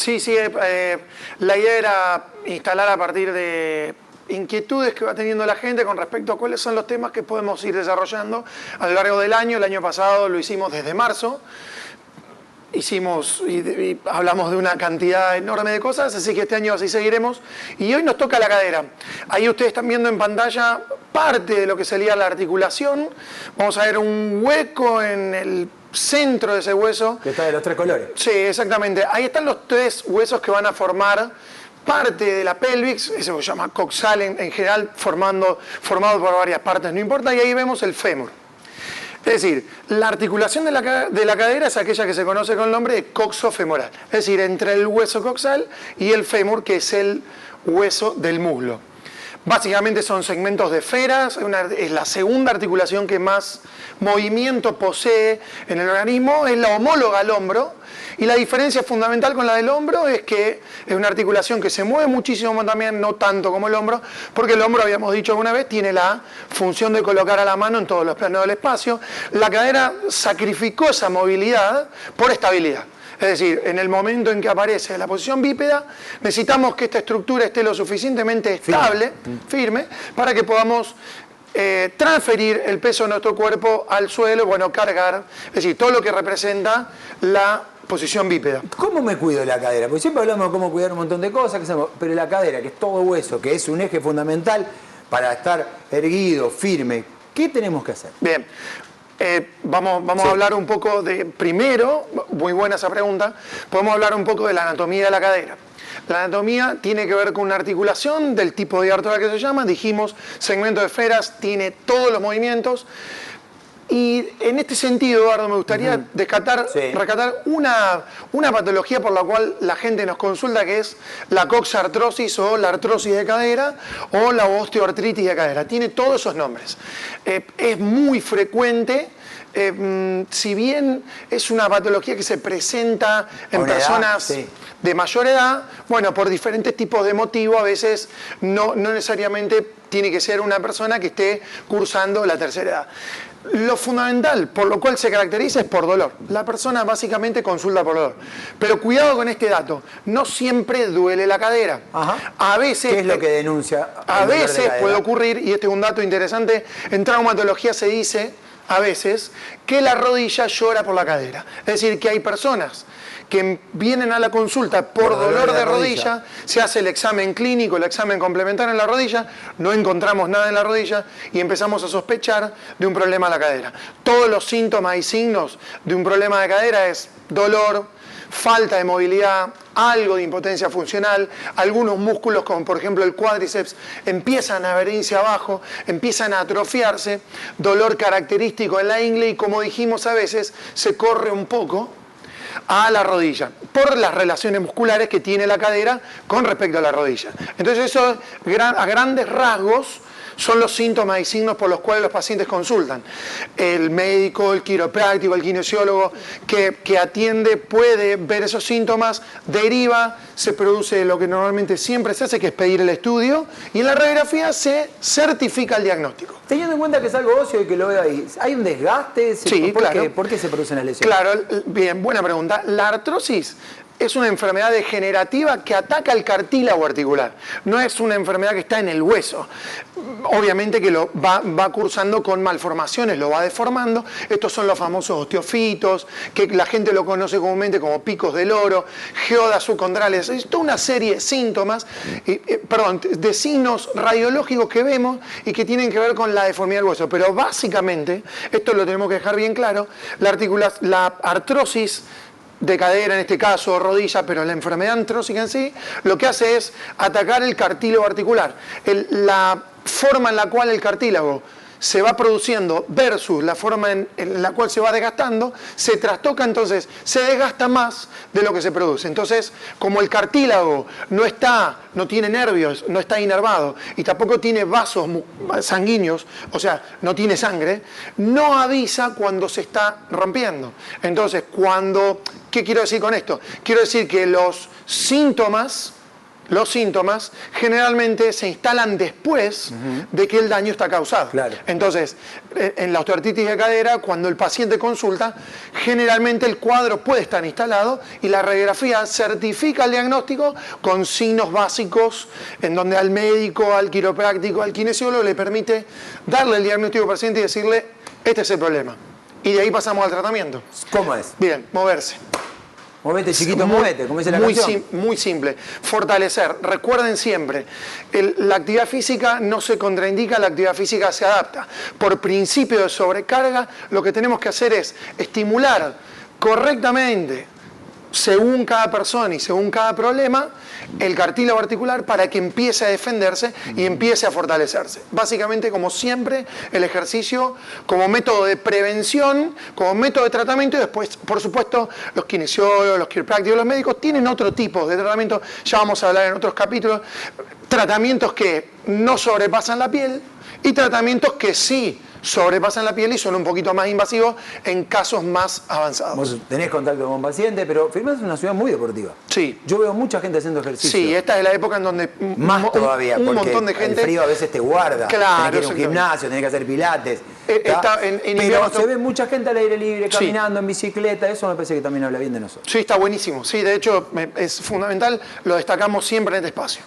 Sí, sí, la idea era instalar a partir de inquietudes que va teniendo la gente con respecto a cuáles son los temas que podemos ir desarrollando a lo largo del año. El año pasado lo hicimos desde marzo. Hicimos y hablamos de una cantidad enorme de cosas, así que este año así seguiremos. Y hoy nos toca la cadera. Ahí ustedes están viendo en pantalla parte de lo que sería la articulación. Vamos a ver un hueco en el centro de ese hueso. Que está de los tres colores. Sí, exactamente. Ahí están los tres huesos que van a formar parte de la pelvis, eso se llama coxal en general, formado por varias partes, no importa, y ahí vemos el fémur. Es decir, la articulación de la cadera es aquella que se conoce con el nombre de coxofemoral, es decir, entre el hueso coxal y el fémur, que es el hueso del muslo. Básicamente son segmentos de esferas, es la segunda articulación que más movimiento posee en el organismo, es la homóloga al hombro, y la diferencia fundamental con la del hombro es que es una articulación que se mueve muchísimo también, no tanto como el hombro, porque el hombro, habíamos dicho alguna vez, tiene la función de colocar a la mano en todos los planos del espacio. La cadera sacrificó esa movilidad por estabilidad. Es decir, en el momento en que aparece la posición bípeda, necesitamos que esta estructura esté lo suficientemente estable, firme, para que podamos transferir el peso de nuestro cuerpo al suelo, bueno, cargar, es decir, todo lo que representa la posición bípeda. ¿Cómo me cuido la cadera? Porque siempre hablamos de cómo cuidar un montón de cosas, pero la cadera, que es todo hueso, que es un eje fundamental para estar erguido, firme, ¿qué tenemos que hacer? Bien. Vamos a hablar un poco de, primero, muy buena esa pregunta, podemos hablar un poco de la anatomía de la cadera. La anatomía tiene que ver con una articulación del tipo de ártera que se llama, dijimos, segmento de esferas, tiene todos los movimientos. Y en este sentido, Eduardo, me gustaría rescatar una patología por la cual la gente nos consulta, que es la coxartrosis o la artrosis de cadera o la osteoartritis de cadera. Tiene todos esos nombres. Es muy frecuente, si bien es una patología que se presenta en personas de mayor edad, bueno, por diferentes tipos de motivos, a veces no necesariamente tiene que ser una persona que esté cursando la tercera edad. Lo fundamental, por lo cual se caracteriza, es por dolor. La persona básicamente consulta por dolor. Pero cuidado con este dato, no siempre duele la cadera. Ajá. A veces, ¿qué es lo que denuncia? A veces puede ocurrir, y este es un dato interesante, en traumatología se dice, a veces, que la rodilla llora por la cadera. Es decir, que hay personas que vienen a la consulta por dolor de rodilla, se hace el examen clínico, el examen complementario en la rodilla, no encontramos nada en la rodilla y empezamos a sospechar de un problema en la cadera. Todos los síntomas y signos de un problema de cadera es dolor, falta de movilidad, algo de impotencia funcional, algunos músculos como por ejemplo el cuádriceps empiezan a venirse abajo, empiezan a atrofiarse, dolor característico en la ingle y como dijimos a veces se corre un poco a la rodilla, por las relaciones musculares que tiene la cadera con respecto a la rodilla. Entonces eso a grandes rasgos son los síntomas y signos por los cuales los pacientes consultan. El médico, el quiropráctico, el kinesiólogo que atiende puede ver esos síntomas, deriva, se produce lo que normalmente siempre se hace, que es pedir el estudio, y en la radiografía se certifica el diagnóstico. Teniendo en cuenta que es algo óseo y que lo veo ahí, ¿hay un desgaste? Sí, claro. ¿Por qué se producen las lesiones? Claro, bien, buena pregunta. La artrosis es una enfermedad degenerativa que ataca el cartílago articular. No es una enfermedad que está en el hueso. Obviamente que lo va cursando con malformaciones, lo va deformando. Estos son los famosos osteofitos, que la gente lo conoce comúnmente como picos del oro, geodas subcondrales. Es toda una serie de síntomas, de signos radiológicos que vemos y que tienen que ver con la deformidad del hueso. Pero básicamente, esto lo tenemos que dejar bien claro, la artrosis de cadera en este caso, o rodilla, pero la enfermedad artrósica en sí, lo que hace es atacar el cartílago articular. La forma en la cual el cartílago se va produciendo versus la forma en la cual se va desgastando, se trastoca, entonces se desgasta más de lo que se produce. Entonces, como el cartílago no tiene nervios, no está inervado y tampoco tiene vasos sanguíneos, o sea, no tiene sangre, no avisa cuando se está rompiendo. Entonces, ¿qué quiero decir con esto? Quiero decir que los síntomas los síntomas generalmente se instalan después de que el daño está causado. Claro. Entonces, en la osteoartritis de cadera, cuando el paciente consulta, generalmente el cuadro puede estar instalado y la radiografía certifica el diagnóstico con signos básicos en donde al médico, al quiropráctico, al kinesiólogo le permite darle el diagnóstico al paciente y decirle, este es el problema. Y de ahí pasamos al tratamiento. ¿Cómo es? Bien, moverse. Movete, chiquito, movete, como dice la canción. Muy simple. Fortalecer. Recuerden siempre, la actividad física no se contraindica, la actividad física se adapta. Por principio de sobrecarga, lo que tenemos que hacer es estimular correctamente, según cada persona y según cada problema, el cartílago articular para que empiece a defenderse y empiece a fortalecerse. Básicamente, como siempre, el ejercicio como método de prevención, como método de tratamiento y después, por supuesto, los kinesiólogos, los quiroprácticos, los médicos tienen otro tipo de tratamiento, ya vamos a hablar en otros capítulos, tratamientos que no sobrepasan la piel y tratamientos que sí sobrepasan la piel y son un poquito más invasivos en casos más avanzados. Vos tenés contacto con pacientes, pero Firmat es una ciudad muy deportiva. Sí. Yo veo mucha gente haciendo ejercicio. Sí, esta es la época en donde más todavía, un porque montón de gente... el frío a veces te guarda. Claro, tenés que ir a un gimnasio, tenés que hacer pilates. En pero invierno se ve mucha gente al aire libre, Sí. caminando en bicicleta. Eso me parece que también habla bien de nosotros. Sí, está buenísimo. Sí, de hecho, es fundamental. Lo destacamos siempre en este espacio.